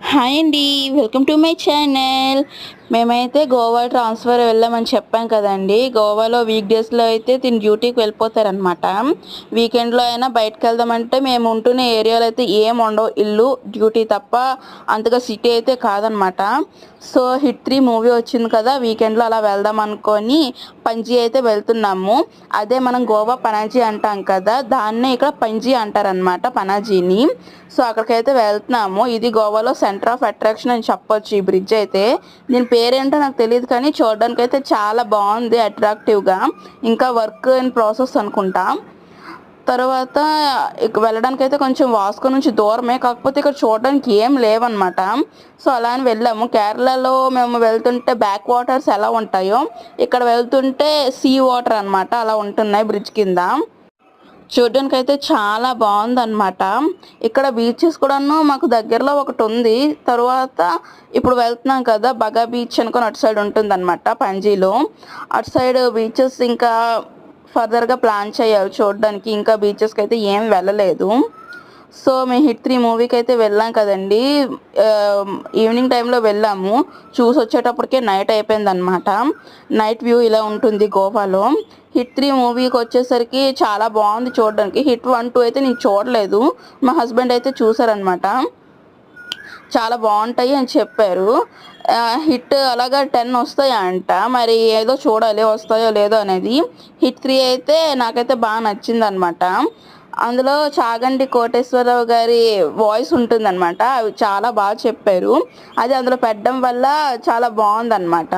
Hi అండి. Welcome to my channel. మేమైతే Goa transfer వెళ్ళామని చెప్పాం కదండి. గోవాలో వీక్ డేస్లో అయితే తిని డ్యూటీకి వెళ్ళిపోతారనమాట. వీకెండ్లో అయినా బయటకు వెళ్దామంటే మేము ఉంటున్న ఏరియాలో అయితే ఏం ఉండవు, ఇల్లు డ్యూటీ తప్ప. అంతగా సిటీ అయితే కాదనమాట. సో హిట్ 3 మూవీ వచ్చింది కదా, వీకెండ్లో అలా వెళ్దాం అనుకొని పంజీ అయితే వెళ్తున్నాము. అదే మనం గోవా పనాజీ అంటాం కదా, దాన్నే ఇక్కడ పంజీ అంటారనమాట, పనాజీని. సో అక్కడికైతే వెళ్తున్నాము. ఇది గోవాలో సెంటర్ ఆఫ్ అట్రాక్షన్ అని చెప్పొచ్చు ఈ బ్రిడ్జ్ అయితే. దీని పేరేంటో నాకు తెలియదు, కానీ చూడడానికి అయితే చాలా బాగుంది, అట్రాక్టివ్గా. ఇంకా వర్క్ ఇన్ ప్రాసెస్ అనుకుంటా. తర్వాత వెళ్ళడానికి అయితే కొంచెం వాస్కో నుంచి దూరమే, కాకపోతే ఇక్కడ చూడడానికి ఏం లేవన్నమాట. సో అలా అని వెళ్ళాము. కేరళలో మేము వెళ్తుంటే బ్యాక్ వాటర్స్ ఎలా ఉంటాయో, ఇక్కడ వెళ్తుంటే సీ వాటర్ అనమాట అలా ఉంటున్నాయి బ్రిడ్జ్ కింద. చూడడానికి అయితే చాలా బాగుందన్నమాట. ఇక్కడ బీచెస్ కూడాను మాకు దగ్గరలో ఒకటి ఉంది. తర్వాత ఇప్పుడు వెళ్తున్నాం కదా, బగా బీచ్ అనుకొని అటు సైడ్ ఉంటుందన్నమాట పంజీలో. అటు సైడ్ బీచెస్ ఇంకా ఫర్దర్గా ప్లాన్ చేయాలి చూడడానికి. ఇంకా బీచెస్కి అయితే ఏం వెళ్ళలేదు. సో మేము హిట్ 3 మూవీకి అయితే వెళ్ళాం కదండి. ఈవినింగ్ టైంలో వెళ్ళాము. చూసి వచ్చేటప్పటికే నైట్ అయిపోయిందనమాట. నైట్ వ్యూ ఇలా ఉంటుంది గోవాలో. హిట్ 3 మూవీకి వచ్చేసరికి చాలా బాగుంది చూడడానికి. హిట్ 1, 2 అయితే నేను చూడలేదు, మా హస్బెండ్ అయితే చూసారనమాట. చాలా బాగుంటాయి అని చెప్పారు. హిట్ అలాగా 10 వస్తాయా అంట, మరి ఏదో చూడాలి వస్తాయో లేదో అనేది. హిట్ 3 అయితే నాకైతే బాగా నచ్చింది అనమాట. అందులో చాగంటి కోటేశ్వరరావు గారి వాయిస్ ఉంటుందన్నమాట. అవి చాలా బాగా చెప్పారు. అది అందులో పెట్టడం వల్ల చాలా బాగుందన్నమాట.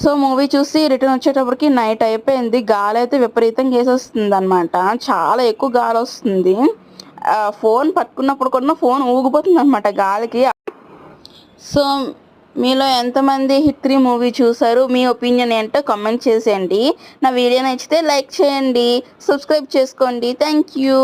సో మూవీ చూసి రిటర్న్ వచ్చేటప్పటికి నైట్ అయిపోయింది. గాలి అయితే విపరీతంగా వేసేస్తుంది అనమాట, చాలా ఎక్కువ గాలి వస్తుంది. ఫోన్ పట్టుకున్నప్పుడు కూడా ఫోన్ ఊగిపోతుంది అనమాట గాలికి. సో మీలో ఎంతమంది హిట్ 3 మూవీ చూసారు, మీ ఒపీనియన్ ఏంటో కామెంట్ చేసేయండి. నా వీడియో నచ్చితే లైక్ చేయండి, సబ్స్క్రైబ్ చేసుకోండి. Thank you.